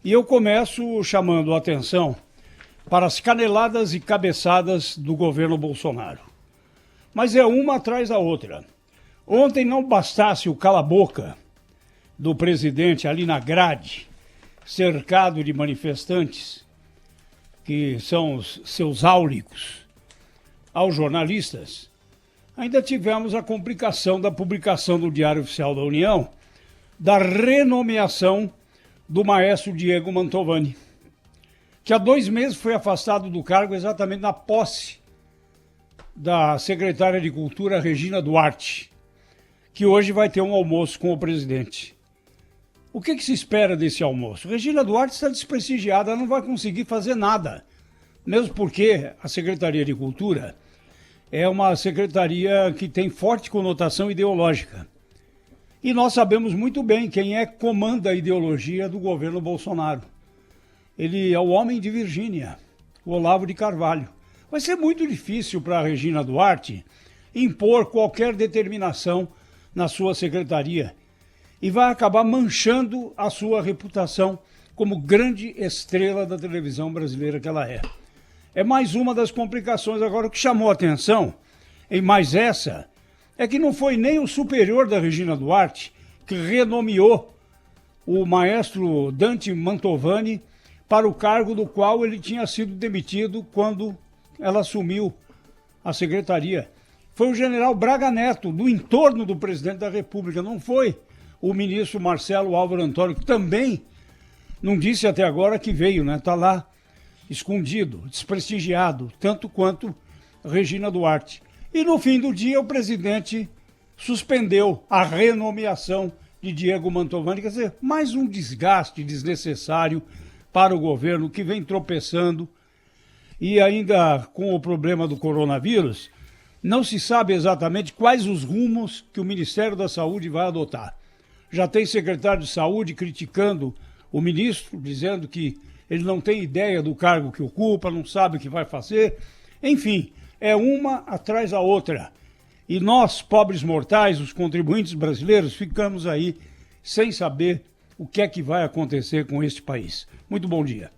E eu começo chamando a atenção para as caneladas e cabeçadas do governo Bolsonaro. Mas é uma atrás da outra. Ontem não bastasse o cala-boca do presidente ali na grade, cercado de manifestantes, que são os seus áulicos, aos jornalistas, ainda tivemos a complicação da publicação do Diário Oficial da União da renomeação do maestro Diego Mantovani, que há 2 meses foi afastado do cargo exatamente na posse da secretária de Cultura, Regina Duarte, que hoje vai ter um almoço com o presidente. O que se espera desse almoço? Regina Duarte está desprestigiada, ela não vai conseguir fazer nada, mesmo porque a Secretaria de Cultura é uma secretaria que tem forte conotação ideológica. E nós sabemos muito bem quem é que comanda a ideologia do governo Bolsonaro. Ele é o homem de Virgínia, o Olavo de Carvalho. Vai ser muito difícil para a Regina Duarte impor qualquer determinação na sua secretaria e vai acabar manchando a sua reputação como grande estrela da televisão brasileira que ela é. É mais uma das complicações. Agora, o que chamou a atenção, em mais essa, é que não foi nem o superior da Regina Duarte que renomeou o maestro Dante Mantovani para o cargo do qual ele tinha sido demitido quando ela assumiu a secretaria. Foi o general Braga Neto, do entorno do presidente da República, não foi o ministro Marcelo Álvaro Antônio, que também não disse até agora que veio, né? Está lá escondido, desprestigiado, tanto quanto Regina Duarte. E no fim do dia o presidente suspendeu a renomeação de Diego Mantovani, quer dizer, mais um desgaste desnecessário para o governo que vem tropeçando. E ainda com o problema do coronavírus, não se sabe exatamente quais os rumos que o Ministério da Saúde vai adotar. Já tem secretário de Saúde criticando o ministro, dizendo que ele não tem ideia do cargo que ocupa, não sabe o que vai fazer. Enfim, é uma atrás da outra. E nós, pobres mortais, os contribuintes brasileiros, ficamos aí sem saber o que é que vai acontecer com este país. Muito bom dia.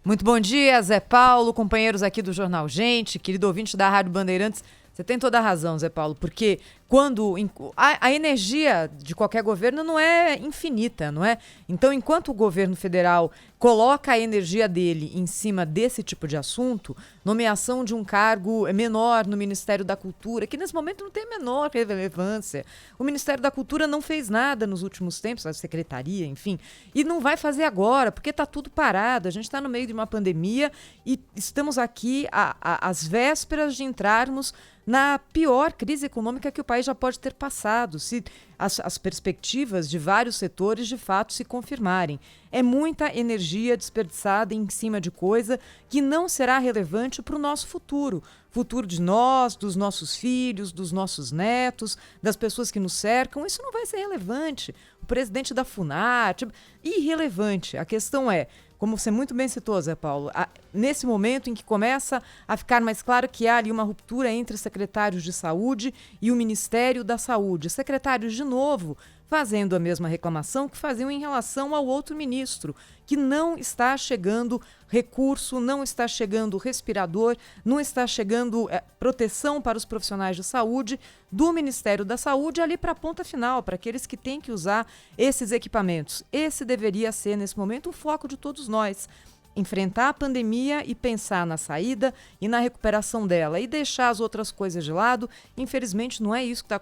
Muito bom dia, Zé Paulo, companheiros aqui do Jornal Gente, querido ouvinte da Rádio Bandeirantes. Você tem toda a razão, Zé Paulo, porque quando a energia de qualquer governo não é infinita, não é? Então, enquanto o governo federal coloca a energia dele em cima desse tipo de assunto, nomeação de um cargo menor no Ministério da Cultura, que nesse momento não tem a menor relevância. O Ministério da Cultura não fez nada nos últimos tempos, a secretaria, enfim, e não vai fazer agora, porque está tudo parado. A gente está no meio de uma pandemia e estamos aqui às vésperas de entrarmos na pior crise econômica que o país já pode ter passado, se as perspectivas de vários setores de fato se confirmarem. É muita energia desperdiçada em cima de coisa que não será relevante para o nosso futuro. Futuro de nós, dos nossos filhos, dos nossos netos, das pessoas que nos cercam. Isso não vai ser relevante. O presidente da Funarte, irrelevante. A questão é, como você muito bem citou, Zé Paulo, nesse momento em que começa a ficar mais claro que há ali uma ruptura entre secretários de saúde e o Ministério da Saúde. Secretários, de novo, fazendo a mesma reclamação que faziam em relação ao outro ministro, que não está chegando recurso, não está chegando respirador, não está chegando proteção para os profissionais de saúde do Ministério da Saúde ali para a ponta final, para aqueles que têm que usar esses equipamentos. Esse deveria ser, nesse momento, o foco de todos nós. Enfrentar a pandemia e pensar na saída e na recuperação dela e deixar as outras coisas de lado. Infelizmente, não é isso que está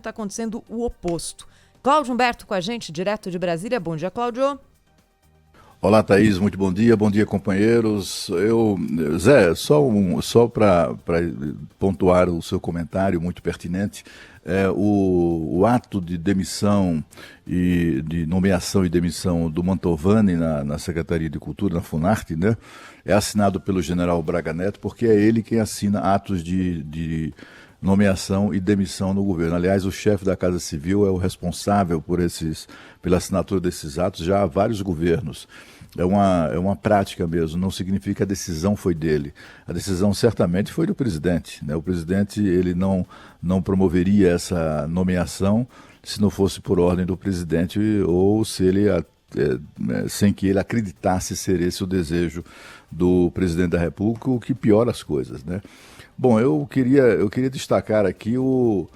acontecendo o oposto. Cláudio Humberto com a gente, direto de Brasília. Bom dia, Cláudio. Olá, Thaís, muito bom dia, companheiros. Zé, só para pontuar o seu comentário muito pertinente, o ato de demissão e de nomeação e demissão do Mantovani na Secretaria de Cultura, na Funarte, né, é assinado pelo general Braga Neto, porque é ele quem assina atos de nomeação e demissão no governo. Aliás, o chefe da Casa Civil é o responsável pela assinatura desses atos já há vários governos. É uma prática mesmo, não significa que a decisão foi dele. A decisão certamente foi do presidente, né? O presidente ele não promoveria essa nomeação se não fosse por ordem do presidente ou se ele sem que ele acreditasse ser esse o desejo do presidente da República, o que piora as coisas, né? Bom, eu queria destacar aqui o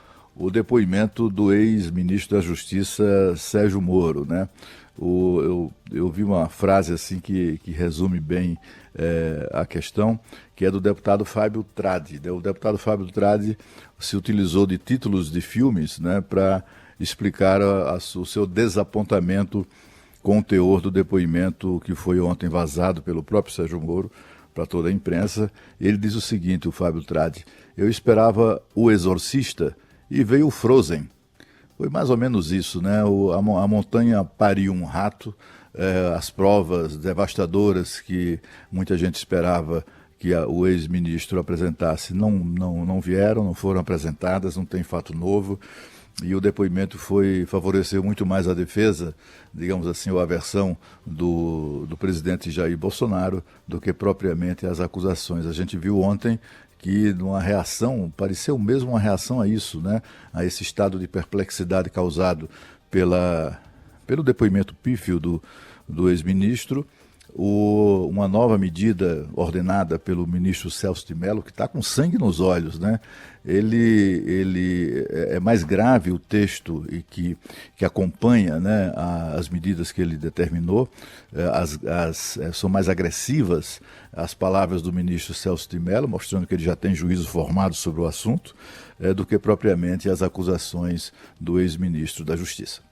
depoimento do ex-ministro da Justiça, Sérgio Moro, né? Eu vi uma frase assim que resume bem a questão, que é do deputado Fábio Tradi. O deputado Fábio Tradi se utilizou de títulos de filmes, né, para explicar o seu desapontamento com o teor do depoimento que foi ontem vazado pelo próprio Sérgio Moro para toda a imprensa. Ele diz o seguinte, o Fábio Tradi: eu esperava O Exorcista e veio o Frozen. Foi mais ou menos isso, né? A montanha pariu um rato, as provas devastadoras que muita gente esperava que o ex-ministro apresentasse não vieram, não foram apresentadas, não tem fato novo. E o depoimento favoreceu muito mais a defesa, digamos assim, ou a versão do presidente Jair Bolsonaro do que propriamente as acusações. A gente viu ontem que numa reação, pareceu mesmo uma reação a isso, né? A esse estado de perplexidade causado pelo depoimento pífio do ex-ministro, uma nova medida ordenada pelo ministro Celso de Mello, que está com sangue nos olhos, né? Ele é mais grave o texto e que acompanha, né, as medidas que ele determinou, são mais agressivas as palavras do ministro Celso de Mello, mostrando que ele já tem juízo formado sobre o assunto, do que propriamente as acusações do ex-ministro da Justiça.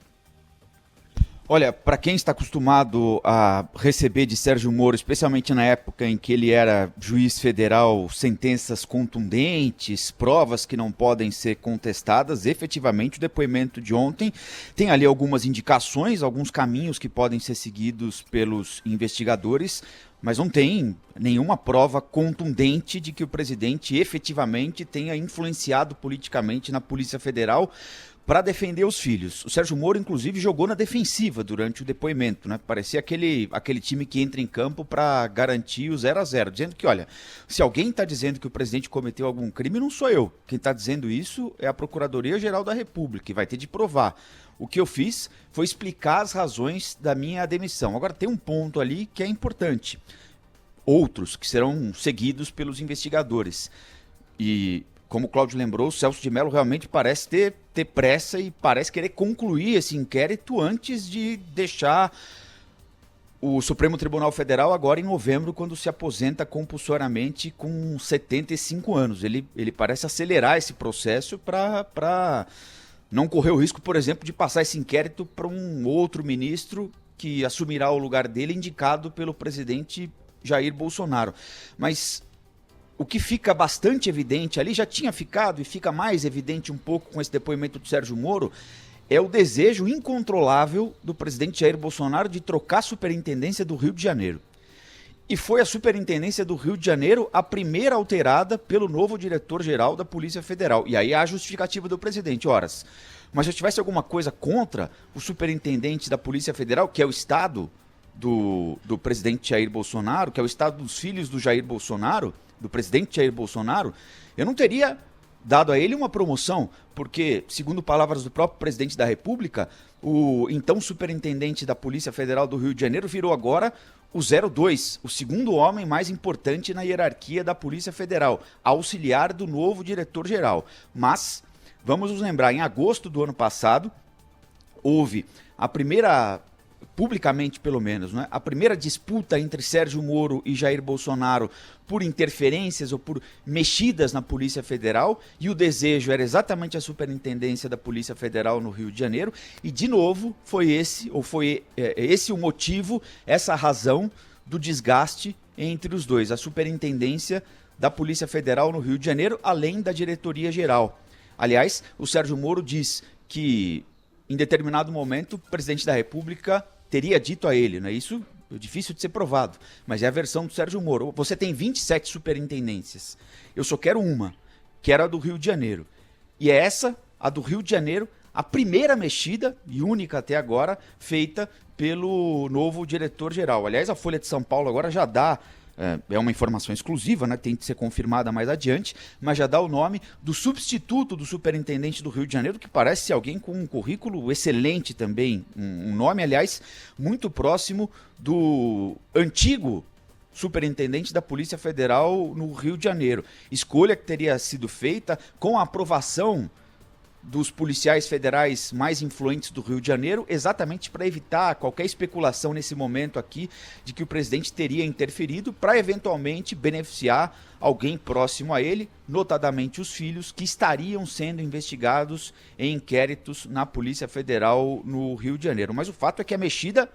Olha, para quem está acostumado a receber de Sérgio Moro, especialmente na época em que ele era juiz federal, sentenças contundentes, provas que não podem ser contestadas, efetivamente o depoimento de ontem tem ali algumas indicações, alguns caminhos que podem ser seguidos pelos investigadores, mas não tem nenhuma prova contundente de que o presidente efetivamente tenha influenciado politicamente na Polícia Federal para defender os filhos. O Sérgio Moro, inclusive, jogou na defensiva durante o depoimento, né? Parecia aquele time que entra em campo para garantir o 0-0, dizendo que, olha, se alguém está dizendo que o presidente cometeu algum crime, não sou eu. Quem está dizendo isso é a Procuradoria-Geral da República, que vai ter de provar. O que eu fiz foi explicar as razões da minha demissão. Agora, tem um ponto ali que é importante. Outros que serão seguidos pelos investigadores. E, como o Cláudio lembrou, o Celso de Mello realmente parece ter pressa e parece querer concluir esse inquérito antes de deixar o Supremo Tribunal Federal agora em novembro, quando se aposenta compulsoriamente com 75 anos. Ele parece acelerar esse processo para não correr o risco, por exemplo, de passar esse inquérito para um outro ministro que assumirá o lugar dele, indicado pelo presidente Jair Bolsonaro. Mas o que fica bastante evidente ali, já tinha ficado e fica mais evidente um pouco com esse depoimento do Sérgio Moro, é o desejo incontrolável do presidente Jair Bolsonaro de trocar a superintendência do Rio de Janeiro. E foi a superintendência do Rio de Janeiro a primeira alterada pelo novo diretor-geral da Polícia Federal. E aí há a justificativa do presidente, horas. Mas se eu tivesse alguma coisa contra o superintendente da Polícia Federal, que é o estado do presidente Jair Bolsonaro, que é o estado dos filhos do Jair Bolsonaro, do presidente Jair Bolsonaro, eu não teria dado a ele uma promoção, porque, segundo palavras do próprio presidente da República, o então superintendente da Polícia Federal do Rio de Janeiro virou agora o 02, o segundo homem mais importante na hierarquia da Polícia Federal, auxiliar do novo diretor-geral. Mas, vamos nos lembrar, em agosto do ano passado, houve a primeira, publicamente pelo menos, né, a primeira disputa entre Sérgio Moro e Jair Bolsonaro por interferências ou por mexidas na Polícia Federal, e o desejo era exatamente a superintendência da Polícia Federal no Rio de Janeiro, e de novo foi esse o motivo, essa razão do desgaste entre os dois, a superintendência da Polícia Federal no Rio de Janeiro, além da diretoria-geral. Aliás, o Sérgio Moro diz que em determinado momento o presidente da República teria dito a ele, né? Isso é difícil de ser provado, mas é a versão do Sérgio Moro. Você tem 27 superintendências, eu só quero uma, que era a do Rio de Janeiro. E é essa, a do Rio de Janeiro, a primeira mexida, e única até agora, feita pelo novo diretor-geral. Aliás, a Folha de São Paulo agora já dá é uma informação exclusiva, né, tem que ser confirmada mais adiante, mas já dá o nome do substituto do superintendente do Rio de Janeiro, que parece ser alguém com um currículo excelente também, um nome, aliás, muito próximo do antigo superintendente da Polícia Federal no Rio de Janeiro. Escolha que teria sido feita com a aprovação dos policiais federais mais influentes do Rio de Janeiro, exatamente para evitar qualquer especulação nesse momento aqui de que o presidente teria interferido para eventualmente beneficiar alguém próximo a ele, notadamente os filhos, que estariam sendo investigados em inquéritos na Polícia Federal no Rio de Janeiro. Mas o fato é que a mexida,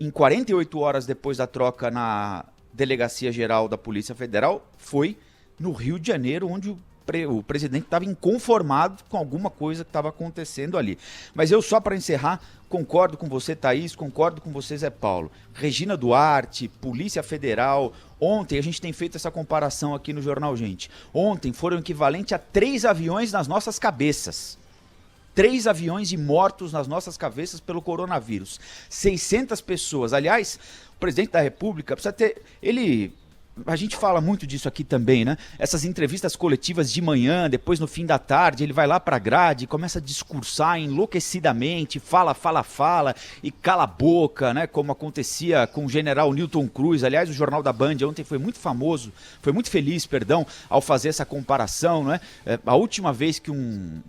em 48 horas depois da troca na Delegacia Geral da Polícia Federal, foi no Rio de Janeiro, onde o presidente estava inconformado com alguma coisa que estava acontecendo ali. Mas eu, só para encerrar, concordo com você, Thaís, concordo com você, Zé Paulo. Regina Duarte, Polícia Federal, ontem a gente tem feito essa comparação aqui no Jornal Gente. Ontem foram equivalente a 3 aviões nas nossas cabeças. 3 aviões de mortos nas nossas cabeças pelo coronavírus. 600 pessoas. Aliás, o presidente da República precisa ter... A gente fala muito disso aqui também, né? Essas entrevistas coletivas de manhã, depois no fim da tarde, ele vai lá pra grade e começa a discursar enlouquecidamente, fala e cala a boca, né? Como acontecia com o general Newton Cruz. Aliás, o Jornal da Band ontem foi muito feliz, ao fazer essa comparação, né? A última vez que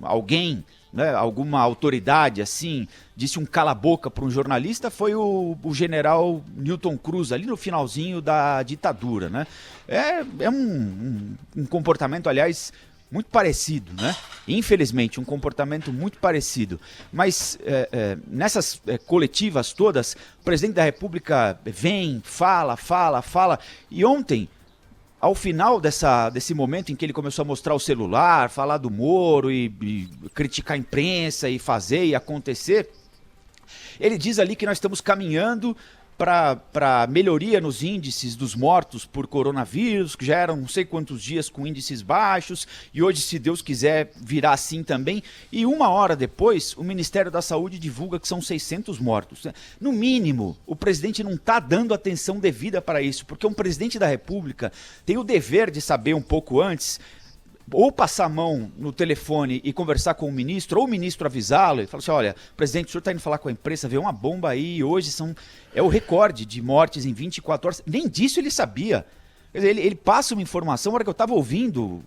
alguém, né, alguma autoridade assim, disse um cala-boca para um jornalista foi o general Newton Cruz, ali no finalzinho da ditadura, né? É um comportamento, aliás, muito parecido, né? Infelizmente, um comportamento muito parecido. Mas nessas coletivas todas, o presidente da República vem, fala, e ontem, ao final desse momento em que ele começou a mostrar o celular, falar do Moro e criticar a imprensa e fazer e acontecer, ele diz ali que nós estamos caminhando para melhoria nos índices dos mortos por coronavírus, que já eram não sei quantos dias com índices baixos, e hoje, se Deus quiser, virá assim também. E 1 hora depois, o Ministério da Saúde divulga que são 600 mortos. No mínimo, o presidente não está dando atenção devida para isso, porque um presidente da República tem o dever de saber um pouco antes, ou passar a mão no telefone e conversar com o ministro, ou o ministro avisá-lo e falar assim: olha, presidente, o senhor está indo falar com a imprensa, veio uma bomba aí, hoje é o recorde de mortes em 24 horas. Nem disso ele sabia. Quer dizer, ele passa uma informação. Na hora que eu estava ouvindo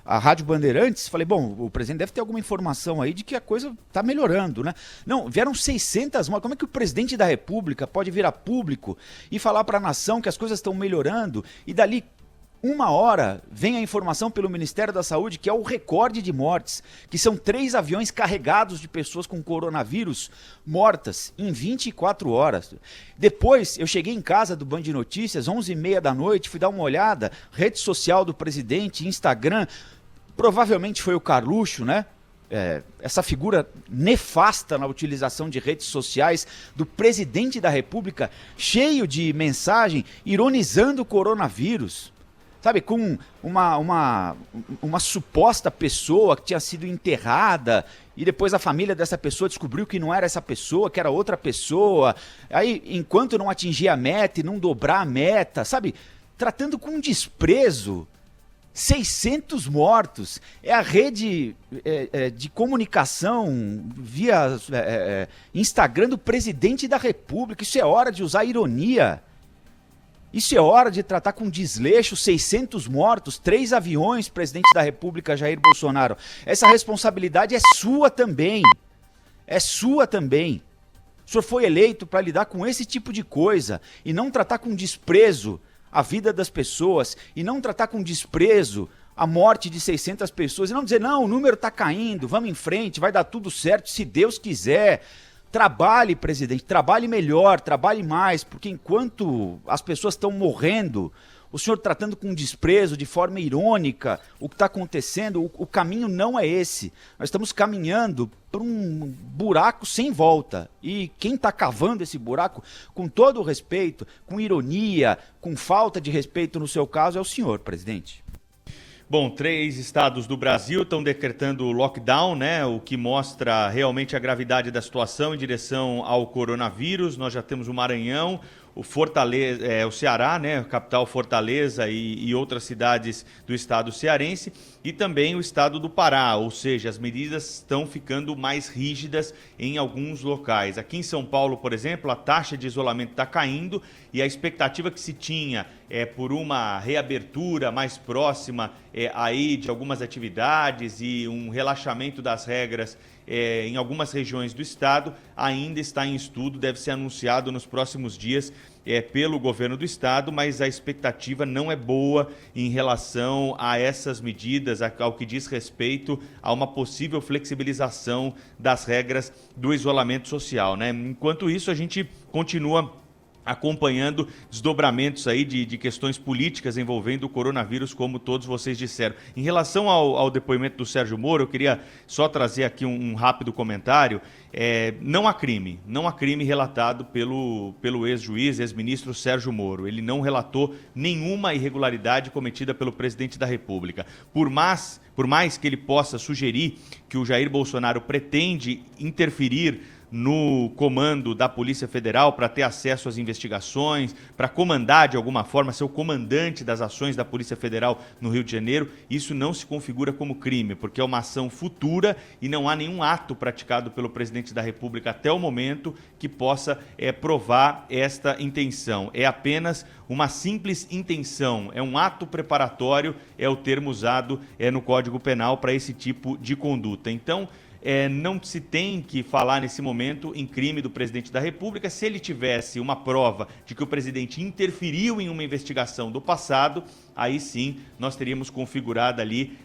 a Rádio Bandeirantes, falei, bom, o presidente deve ter alguma informação aí de que a coisa está melhorando, né? Não, vieram 600 mortes. Como é que o presidente da República pode vir a público e falar para a nação que as coisas estão melhorando e dali 1 hora vem a informação pelo Ministério da Saúde que é o recorde de mortes, que são 3 aviões carregados de pessoas com coronavírus mortas em 24 horas. Depois eu cheguei em casa do Band Notícias, 11h30 da noite, fui dar uma olhada, rede social do presidente, Instagram, provavelmente foi o Carluxo, né? Essa figura nefasta na utilização de redes sociais do presidente da República, cheio de mensagem ironizando o coronavírus. Sabe, com uma suposta pessoa que tinha sido enterrada e depois a família dessa pessoa descobriu que não era essa pessoa, que era outra pessoa. Aí, enquanto não atingir a meta e não dobrar a meta, sabe, tratando com desprezo. 600 mortos. É a rede de comunicação via Instagram do presidente da República. Isso é hora de usar ironia. Isso é hora de tratar com desleixo. 600 mortos, 3 aviões, presidente da República Jair Bolsonaro. Essa responsabilidade é sua também. É sua também. O senhor foi eleito para lidar com esse tipo de coisa e não tratar com desprezo a vida das pessoas e não tratar com desprezo a morte de 600 pessoas e não dizer, não, o número está caindo, vamos em frente, vai dar tudo certo, se Deus quiser. Trabalhe, presidente, trabalhe melhor, trabalhe mais, porque enquanto as pessoas estão morrendo, o senhor tratando com desprezo, de forma irônica, o que está acontecendo, o caminho não é esse. Nós estamos caminhando para um buraco sem volta. E quem está cavando esse buraco, com todo o respeito, com ironia, com falta de respeito no seu caso, é o senhor, presidente. Bom, 3 estados do Brasil estão decretando lockdown, né? O que mostra realmente a gravidade da situação em direção ao coronavírus. Nós já temos o Maranhão, o Fortaleza, o Ceará, né, capital Fortaleza e outras cidades do estado cearense, e também o estado do Pará, ou seja, as medidas estão ficando mais rígidas em alguns locais. Aqui em São Paulo, por exemplo, a taxa de isolamento está caindo e a expectativa que se tinha por uma reabertura mais próxima aí de algumas atividades e um relaxamento das regras em algumas regiões do estado ainda está em estudo, deve ser anunciado nos próximos dias pelo governo do estado, mas a expectativa não é boa em relação a essas medidas, ao que diz respeito a uma possível flexibilização das regras do isolamento social, né? Enquanto isso, a gente continua acompanhando desdobramentos aí de questões políticas envolvendo o coronavírus, como todos vocês disseram. Em relação ao depoimento do Sérgio Moro, eu queria só trazer aqui um rápido comentário. Não há crime relatado pelo ex-juiz, ex-ministro Sérgio Moro. Ele não relatou nenhuma irregularidade cometida pelo presidente da República. Por mais que ele possa sugerir que o Jair Bolsonaro pretende interferir no comando da Polícia Federal para ter acesso às investigações, para comandar de alguma forma, ser o comandante das ações da Polícia Federal no Rio de Janeiro, isso não se configura como crime, porque é uma ação futura e não há nenhum ato praticado pelo presidente da República até o momento que possa provar esta intenção. É apenas uma simples intenção, é um ato preparatório, é o termo usado no Código Penal para esse tipo de conduta. Então, não se tem que falar nesse momento em crime do presidente da República. Se ele tivesse uma prova de que o presidente interferiu em uma investigação do passado, aí sim nós teríamos configurado ali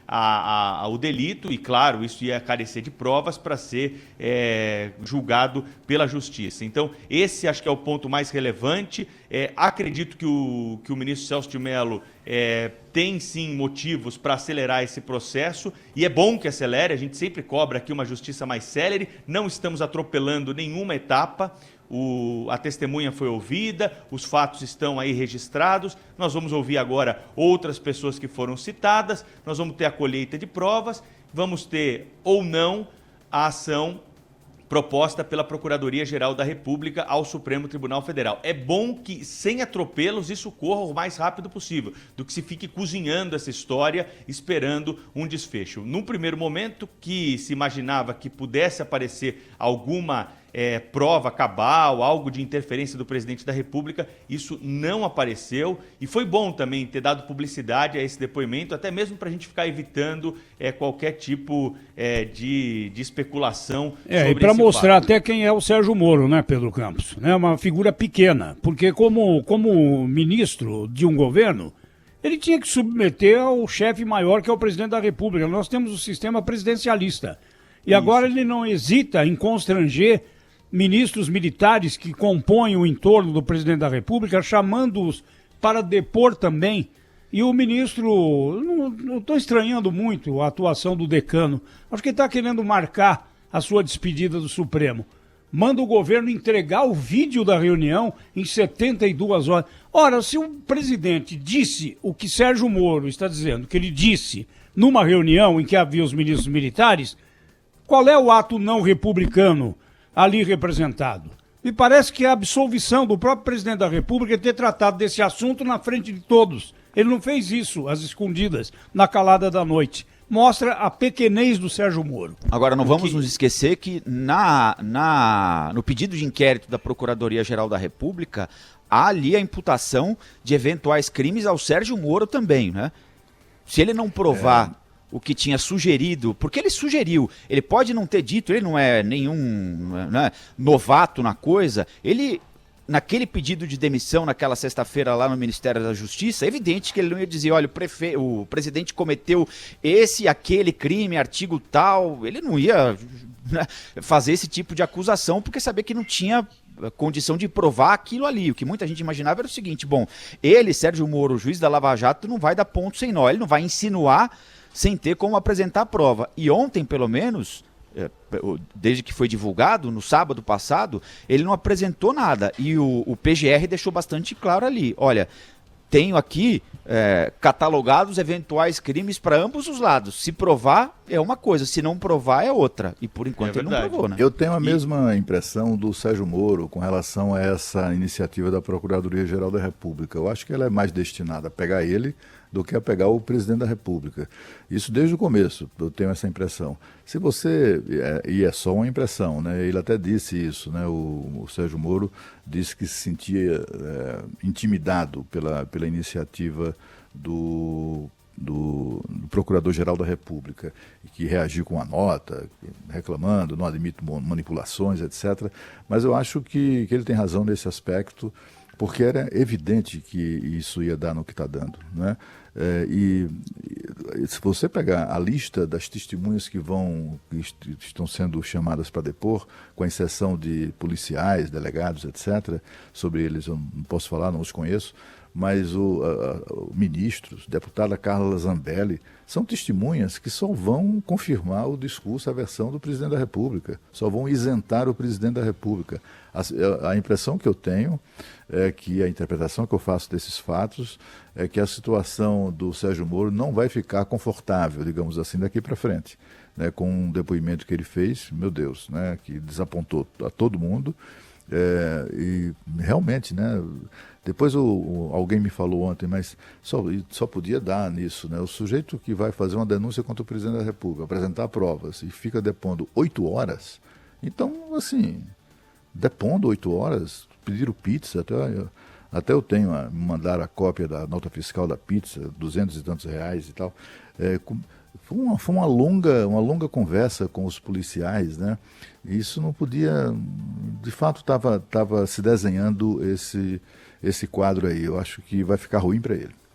o delito e, claro, isso ia carecer de provas para ser julgado pela justiça. Então, esse acho que é o ponto mais relevante. Acredito que o ministro Celso de Mello tem sim motivos para acelerar esse processo e é bom que acelere, a gente sempre cobra aqui uma justiça mais célere, não estamos atropelando nenhuma etapa, a testemunha foi ouvida, os fatos estão aí registrados, nós vamos ouvir agora outras pessoas que foram citadas, nós vamos ter a colheita de provas, vamos ter ou não a ação proposta pela Procuradoria-Geral da República ao Supremo Tribunal Federal. É bom que, sem atropelos, isso corra o mais rápido possível, do que se fique cozinhando essa história, esperando um desfecho. No primeiro momento, que se imaginava que pudesse aparecer alguma prova cabal, algo de interferência do presidente da República, isso não apareceu e foi bom também ter dado publicidade a esse depoimento, até mesmo para a gente ficar evitando qualquer tipo de especulação sobre esse e para mostrar fato. Até quem é o Sérgio Moro, né, Pedro Campos? É uma figura pequena, porque como ministro de um governo, ele tinha que submeter ao chefe maior, que é o presidente da República. Nós temos o sistema presidencialista. E agora ele não hesita em constranger ministros militares que compõem o entorno do presidente da República, chamando-os para depor também. E o ministro, não estou estranhando muito a atuação do decano, acho que ele está querendo marcar a sua despedida do Supremo. Manda o governo entregar o vídeo da reunião em 72 horas. Ora, se o presidente disse o que Sérgio Moro está dizendo, que ele disse numa reunião em que havia os ministros militares, qual é o ato não republicano ali representado? Me parece que a absolvição do próprio presidente da República é ter tratado desse assunto na frente de todos. Ele não fez isso às escondidas, na calada da noite. Mostra a pequenez do Sérgio Moro. Agora, não vamos nos esquecer que no pedido de inquérito da Procuradoria-Geral da República, há ali a imputação de eventuais crimes ao Sérgio Moro também, né? Se ele não provar o que tinha sugerido, porque ele sugeriu, ele pode não ter dito, ele não é nenhum novato na coisa, ele, naquele pedido de demissão, naquela sexta-feira lá no Ministério da Justiça, é evidente que ele não ia dizer, olha, o presidente cometeu esse e aquele crime, artigo tal, ele não ia fazer esse tipo de acusação, porque sabia que não tinha condição de provar aquilo ali. O que muita gente imaginava era o seguinte, bom, ele, Sérgio Moro, juiz da Lava Jato, não vai dar ponto sem nó, ele não vai insinuar sem ter como apresentar a prova. E ontem, pelo menos, desde que foi divulgado, no sábado passado, ele não apresentou nada. E o PGR deixou bastante claro ali, olha, tenho aqui catalogados eventuais crimes para ambos os lados. Se provar, é uma coisa, se não provar, é outra. E por enquanto ele não provou, né? Eu tenho a mesma impressão do Sérgio Moro com relação a essa iniciativa da Procuradoria-Geral da República. Eu acho que ela é mais destinada a pegar ele do que a pegar o presidente da República. Isso desde o começo, eu tenho essa impressão. Se você, e é só uma impressão, né? Ele até disse isso, né? O Sérgio Moro disse que se sentia intimidado pela iniciativa do Procurador-Geral da República, que reagiu com a nota, reclamando, não admito manipulações, etc. Mas eu acho que ele tem razão nesse aspecto, porque era evidente que isso ia dar no que está dando, né? E se você pegar a lista das testemunhas que estão sendo chamadas para depor, com exceção de policiais, delegados, etc., sobre eles eu não posso falar, não os conheço, mas o ministros, deputada Carla Zambelli, são testemunhas que só vão confirmar o discurso, a versão do presidente da República, só vão isentar o presidente da República. A impressão que eu tenho é que a interpretação que eu faço desses fatos é que a situação do Sérgio Moro não vai ficar confortável, digamos assim, daqui para frente, né, com um depoimento que ele fez, meu Deus, né, que desapontou a todo mundo. E realmente, né, depois alguém me falou ontem, mas só podia dar nisso, né, o sujeito que vai fazer uma denúncia contra o presidente da República, apresentar provas e fica depondo 8 horas, então, assim, depondo 8 horas, pediram pizza, até eu tenho, me mandaram a cópia da nota fiscal da pizza, 200 e tantos reais e tal. Foi uma longa conversa com os policiais, né? Isso não podia, de fato estava se desenhando esse quadro aí. Eu acho que vai ficar ruim para ele.